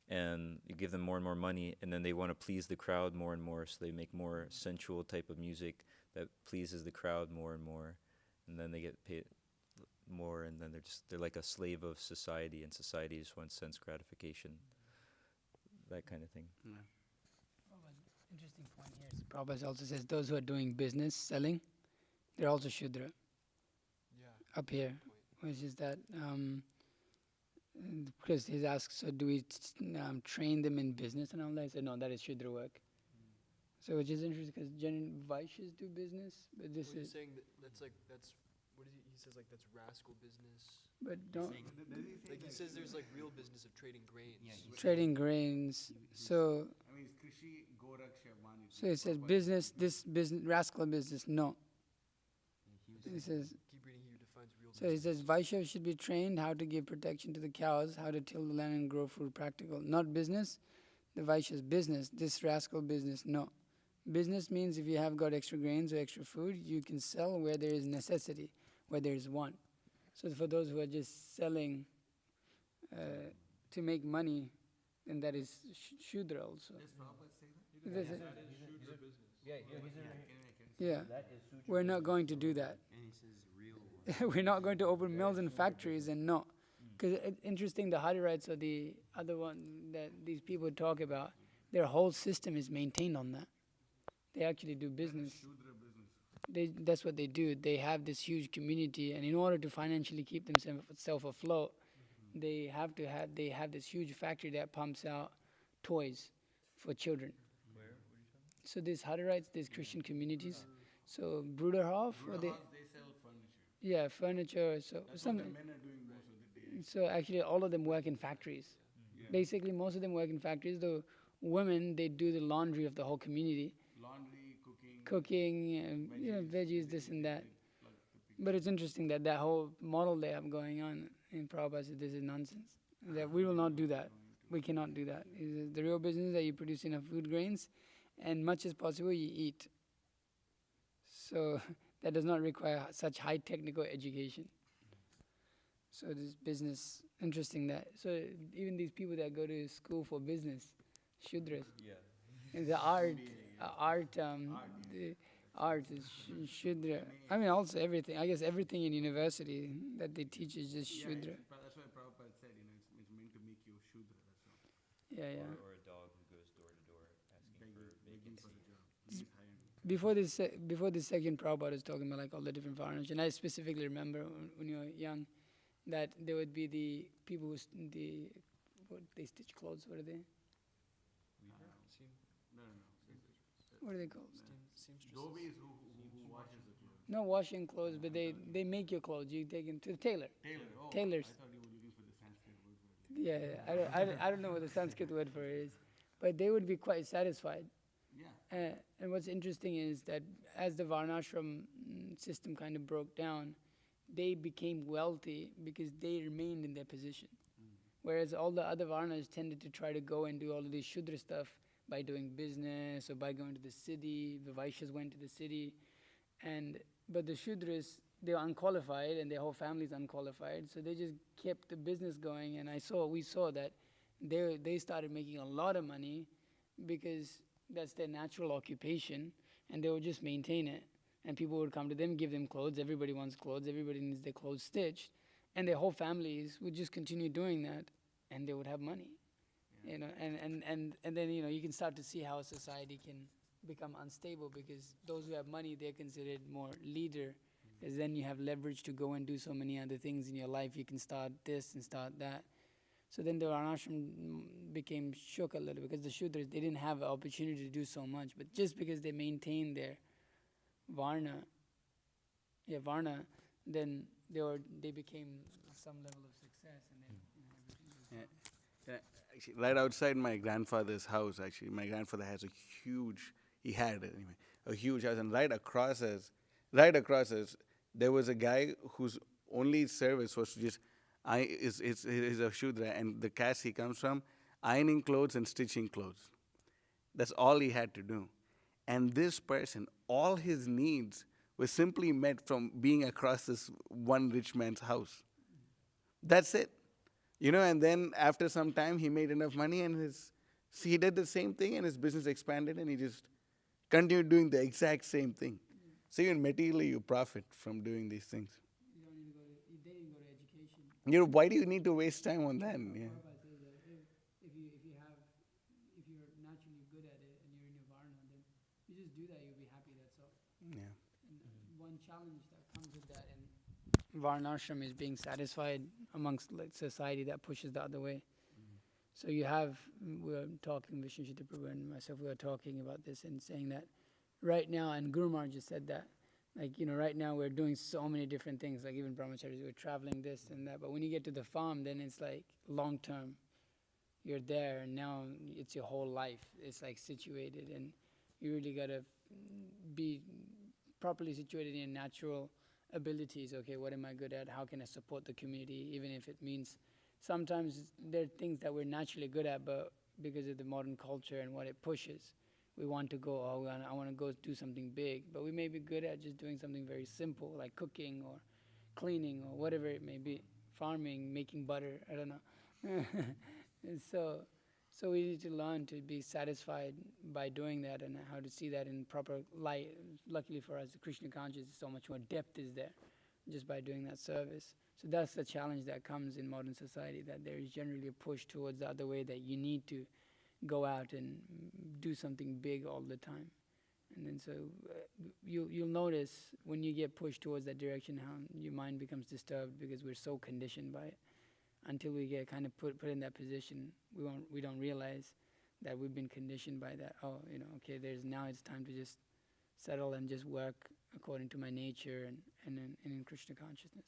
and you give them more and more money, and then they want to please the crowd more and more, so they make more sensual type of music that pleases the crowd more and more, and then they get paid more, and then they're like a slave of society, and society just wants sense gratification, that kind of thing. Yeah. Interesting point here. So Prabhupada also says those who are doing business, selling, they're also Shudra. Yeah. Up here, which is that because he's asked, so do we train them in business and all that? I said, no, that is Shudra work. So which is interesting because generally Vaishyas do business, but this Well, he's is, saying that's what is he says like that's rascal business. but don't, Like he says there's like real business of trading grains. trading grains. So I mean, Krishi, Goraksha, so it says business, this business, rascal business, no. He says, Keep reading, he defines real so he business. says Vaishyas should be trained how to give protection to the cows, how to till the land and grow food practical. Not business, the Vaishyas business, this rascal business, no. Business means if you have got extra grains or extra food, you can sell where there is necessity, where there is want. So for those who are just selling to make money, then that is Shudra also. This is- yeah, we're not going to do that. We're not going to open mills and factories and no. Because it's interesting, the Hadarites or the other one that these people talk about, their whole system is maintained on that. They actually do business. That's what they do. They have this huge community, and in order to financially keep themselves afloat, they have this huge factory that pumps out toys for children. So these Hadarites, these Christian communities, so Bruderhof, or they sell furniture. yeah, furniture. So That's some, what the men are doing most of the day. so actually all of them work in factories. Basically, most of them work in factories. The women, they do the laundry of the whole community, Laundry, cooking, veggies, this and that. But it's interesting that that whole model they have going on in Prabhupada says this is nonsense. That we will not do that. We cannot do that. It is the real business that you produce enough food grains, and much as possible you eat. So that does not require such high technical education. So this business, interesting that. So even these people that go to school for business, Shudras, and the art, the art is Shudra. I mean, also everything. I guess everything in university that they teach is just Shudra. That's why Prabhupada said, it's meant to make you Shudra. That's all. Yeah. Or a dog who goes door to door asking for vacancy. Before this section, Prabhupada was talking about like all the different varnas, and I specifically remember when you were young, that there would be the people who they stitch clothes. What are they? What are they called? Dhobies who washes the clothes. No washing clothes, but they make your clothes. You take them to the tailor. Tailors. I thought you were looking for the Sanskrit word for it. Yeah, I don't know what the Sanskrit word for it is, but they would be quite satisfied. Yeah. And what's interesting is that as the Varnashram system kind of broke down, they became wealthy because they remained in their position. Whereas all the other Varnas tended to try to go and do all of this Shudra stuff by doing business or by going to the city. The Vaishyas went to the city. But the Shudras, they were unqualified and their whole family's unqualified. So they just kept the business going. And we saw that they started making a lot of money because that's their natural occupation, and they would just maintain it. And people would come to them, give them clothes. Everybody wants clothes. Everybody needs their clothes stitched. And their whole families would just continue doing that. and they would have money. You know, and then you can start to see how society can become unstable, because those who have money, they're considered more leader, because then you have leverage to go and do so many other things in your life. You can start this and start that. So then the Varnashram became shook a little, because the Shudras, they didn't have an opportunity to do so much, but just because they maintained their Varna, then they became some level of success, and then everything was Yeah. Yeah, actually, right outside my grandfather's house, actually, my grandfather has he had anyway, a huge house, and right across us, there was a guy whose only service was to just, is a Shudra, and the caste he comes from, ironing clothes and stitching clothes. That's all he had to do. And this person, all his needs were simply met from being across this one rich man's house. That's it. And then after some time, he made enough money, and he did the same thing, and his business expanded, and he just continued doing the exact same thing. So even materially, you profit from doing these things. You don't need to they didn't go to education. Why do you need to waste time on that? Yeah. Prabhupada says that if you're naturally good at it and you're in your varna, then you just do that, you'll be happy, that's all. Yeah. And one challenge that comes with that in Varnashram is being satisfied amongst society that pushes the other way. So we were talking, Vishnu Chitta Prabhu and myself, we were talking about this and saying that right now, and Guru Maharaj just said that, right now we're doing so many different things, like even brahmacharis, we're traveling this and that, but when you get to the farm, then it's like long term. You're there, and now it's your whole life. It's like situated, and you really gotta be properly situated in your natural abilities. Okay, what am I good at? How can I support the community? Even if it means sometimes there are things that we're naturally good at, but because of the modern culture and what it pushes, we want to go, I want to go do something big. But we may be good at just doing something very simple, like cooking or cleaning or whatever it may be, farming, making butter, I don't know. And so we need to learn to be satisfied by doing that, and how to see that in proper light. Luckily for us, the Krishna consciousness, so much more depth is there just by doing that service. So that's the challenge that comes in modern society, that there is generally a push towards the other way, that you need to go out and do something big all the time. And then so you'll notice when you get pushed towards that direction how your mind becomes disturbed, because we're so conditioned by it. Until we get kind of put in that position, we don't realize that we've been conditioned by that. Okay, now it's time to just settle and just work according to my nature and in Krishna consciousness.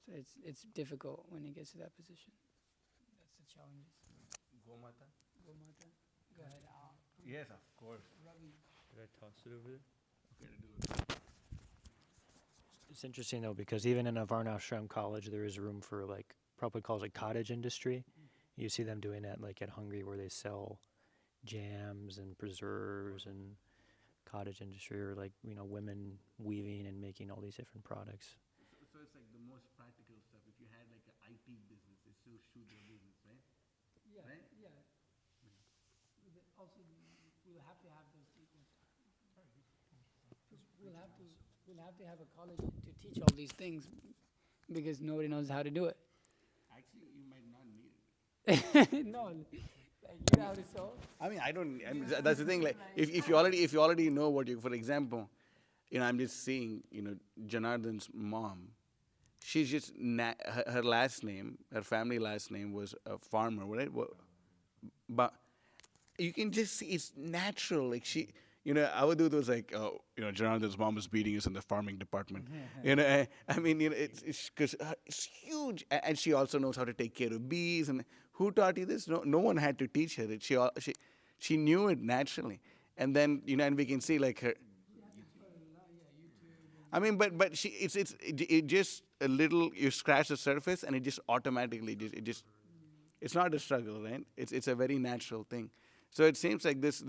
So it's difficult when it gets to that position. That's the challenges. Gomata? Gomata, go ahead. Yes, of course. Ravi. Did I toss it over there? Okay, do it. It's interesting though, because even in a Varnashram college, there is room for Prabhupada calls it cottage industry. You see them doing that like at Hungary, where they sell jams and preserves and cottage industry, or women weaving and making all these different products. So it's like the most practical stuff. If you had like an IT business, it's still Shudra business, right? Yeah, Right? yeah. Also, we'll have to have those people. We'll have to have a college to teach all these things, because nobody knows how to do it. Actually, you might not need it. No, you know how to sew. I mean, that's the thing. Like, if you already know what for example, I'm just seeing, Janardhan's mom. She's just her last name, her family last name was a farmer, right? But you can just see it's natural. Like Avadut was like, Janardhan's mom was beating us in the farming department. I mean, it's because it's huge, and she also knows how to take care of bees. And who taught you this? No one had to teach her it. She knew it naturally, and then and we can see like her. I mean, but it just a little. You scratch the surface, and it just automatically it's not a struggle, right? It's a very natural thing. So it seems like this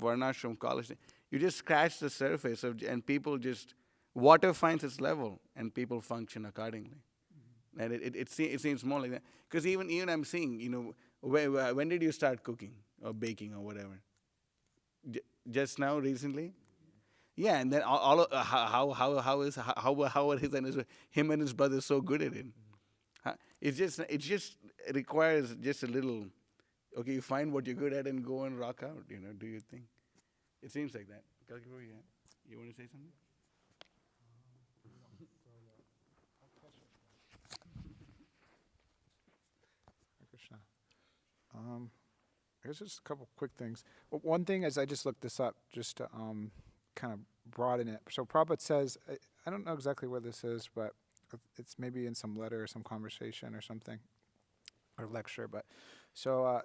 Varnashram college, you just scratch the surface and people just water finds its level and people function accordingly. And it seems more like that, because even I'm seeing when did you start cooking or baking or whatever? Just now, recently. Yeah, and then how are him and his brother so good at it? It just requires just a little. Okay, you find what you're good at and go and rock out. Do your thing. It seems like that. Kalkibro, yeah. You want to say something? Krishna. Here's just a couple quick things. One thing is I just looked this up just to kind of broaden it. So Prabhupada says, I don't know exactly where this is, but it's maybe in some letter or some conversation or something, or lecture. But so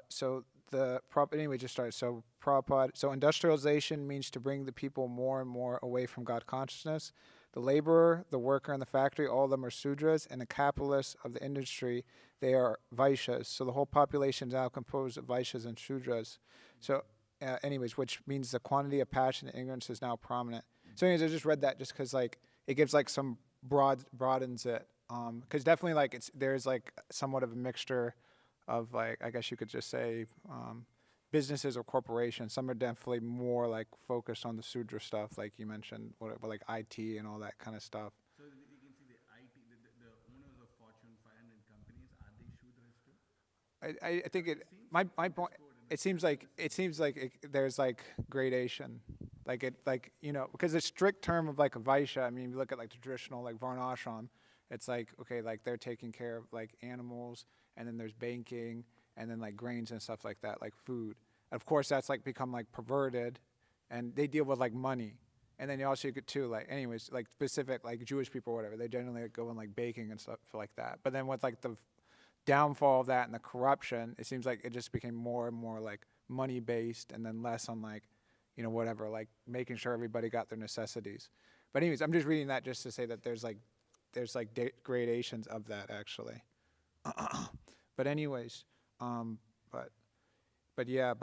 the Prabhupada, anyway, just started. So Prabhupada, so industrialization means to bring the people more and more away from God consciousness. The laborer, the worker in the factory, all of them are Sudras, and the capitalists of the industry, they are Vaishyas. So the whole population is now composed of Vaishyas and Sudras. So anyways, which means the quantity of passion and ignorance is now prominent. So anyways, I just read that just because like it gives like some broadens it. Because definitely like there's like somewhat of a mixture of like, I guess you could just say businesses or corporations. Some are definitely more like focused on the Sudra stuff, like you mentioned, like IT and all that kind of stuff. So you can see the IT, the owners of Fortune 500 companies, are they Shudras too? I think my point. It seems like there's like gradation, because the strict term of like a Vaishya. I mean, you look at like the traditional like Varnashram, it's like okay, like they're taking care of like animals, and then there's banking, and then like grains and stuff like that, like food. Of course, that's like become like perverted, and they deal with like money. And then you also get too like anyways like specific like Jewish people or whatever, they generally go in like baking and stuff like that. But then with like the downfall of that and the corruption, it seems like it just became more and more like money based, and then less on like whatever, like making sure everybody got their necessities. But anyways, I'm just reading that just to say that there's gradations of that actually. But anyways, but yeah,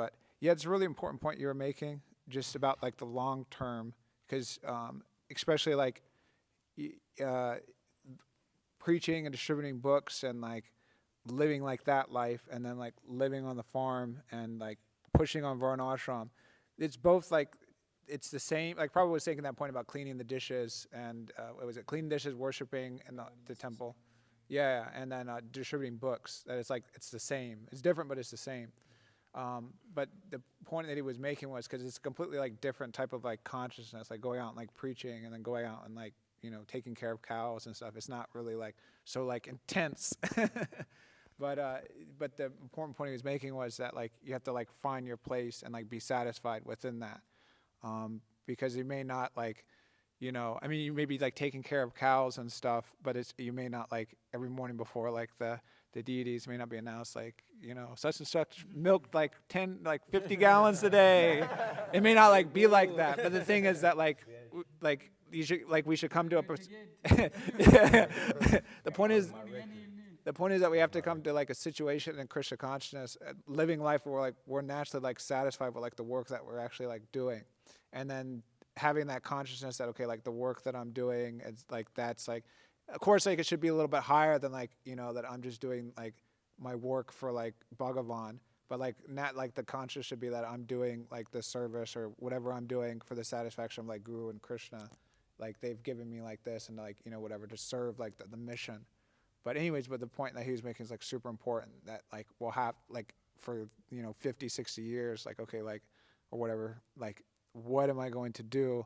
it's a really important point you were making just about like the long term, because especially like preaching and distributing books and like living like that life, and then like living on the farm and like pushing on Varnashram. It's both like it's the same. Like Prabhupada was taking that point about cleaning the dishes and what was it? Cleaning dishes, worshiping in the temple. Yeah, and then distributing books. That it's like it's the same. It's different, but it's the same. But the point that he was making was because it's a completely like different type of like consciousness, like going out and like preaching, and then going out and like taking care of cows and stuff. It's not really like so like intense. But the important point he was making was that like you have to like find your place and like be satisfied within that, because you may not like, I mean you may be like taking care of cows and stuff, but you may not like every morning before like the deities may not be announced like such and such milked like 50 gallons a day. It may not like be like that, but the thing is that like you should like we should come to a. The point is that we have to come to like a situation in Krishna consciousness, living life where we're naturally like satisfied with like the work that we're actually like doing, and then having that consciousness that okay, like the work that I'm doing, it's like that's like, of course, like it should be a little bit higher than like that I'm just doing like my work for like Bhagavan, but like not like the conscious should be that I'm doing like the service or whatever I'm doing for the satisfaction of like Guru and Krishna, like they've given me like this and like whatever to serve like the mission. But anyways, the point that he was making is like super important, that like we'll have like for 50, 60 years, like okay, like or whatever, like what am I going to do,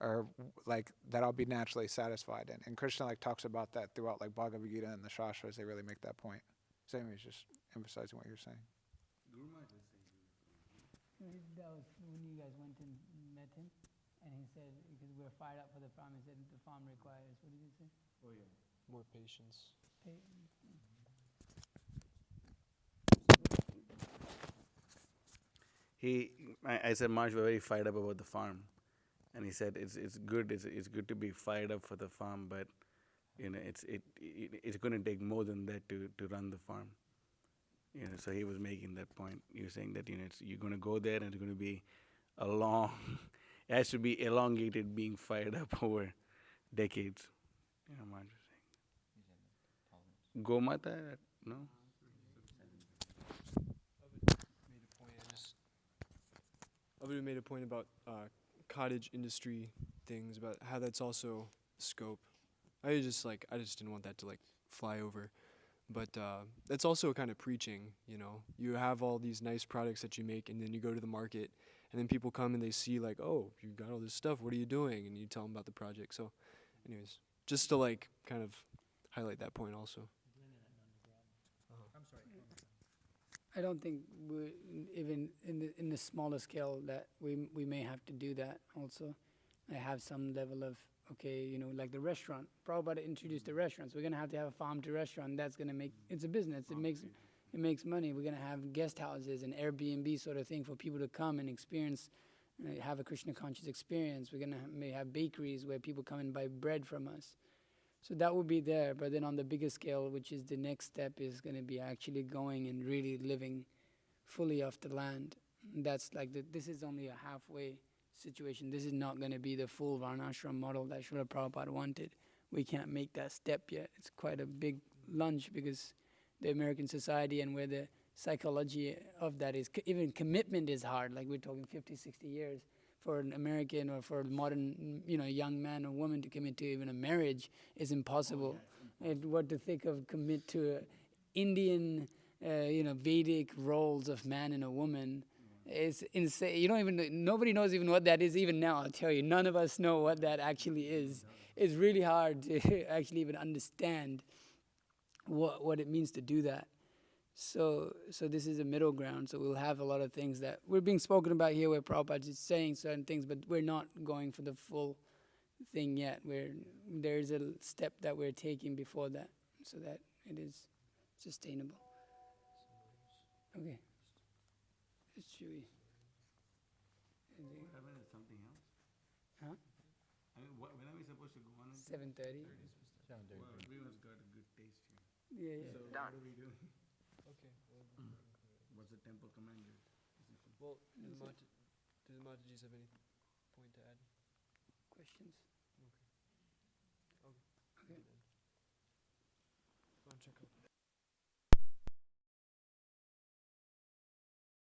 or like that I'll be naturally satisfied in. And Krishna like talks about that throughout like Bhagavad Gita and the Shastras. They really make that point. So anyways, just emphasizing what you're saying. That was when you guys went and met him, and he said because we're fired up for the farm. He said the farm requires. What did he say? Oh yeah, more patience. I said, Marsh, we're very fired up about the farm, and he said it's good to be fired up for the farm, but it's going to take more than that to run the farm. So he was making that point. He was saying that you're going to go there and it's going to be a long, it has to be elongated, being fired up over decades. Marsh was saying. Gomata, no. Abu made a point about cottage industry things, about how that's also scope. I just didn't want that to like fly over, But that's also kind of preaching, you know. You have all these nice products that you make, and then you go to the market, and then people come and they see like, oh, you got all this stuff. What are you doing? And you tell them about the project. So, anyways, just to like kind of highlight that point also. I don't think we even in the smaller scale that we may have to do that also. I have some level of okay, you know, like the restaurant. Prabhupada introduced the restaurants. We're gonna have to have a farm to restaurant. That's gonna make it's a business. It makes money. We're gonna have guest houses and Airbnb sort of thing for people to come and experience, have a Krishna conscious experience. We're gonna may have bakeries where people come and buy bread from us. So that would be there, but then on the bigger scale, which is the next step, is going to be actually going and really living fully off the land. That's like this is only a halfway situation. This is not going to be the full Varnashram model that Srila Prabhupada wanted. We can't make that step yet. It's quite a big lunge because the American society and where the psychology of that is, even commitment is hard. Like we're talking 50, 60 years. For an American or for a modern, young man or woman to commit to even a marriage is impossible. And what to think of commit to Indian, Vedic roles of man and a woman is insane. You don't even nobody knows even what that is even now. I'll tell you, none of us know what that actually is. It's really hard to actually even understand what it means to do that. So this is a middle ground. So we'll have a lot of things that we're being spoken about here where Prabhupada is saying certain things, but we're not going for the full thing yet. There's a step that we're taking before that so that it is sustainable. Okay. Should we? What happened to something else? Huh? I mean, when are we supposed to go on? 7:30. Well, everyone's got a good taste here. Yeah. So what are we doing? Okay. What's the temple commander? Well, do the Matajis have any point to add? Questions? Okay. Okay. Go and check out.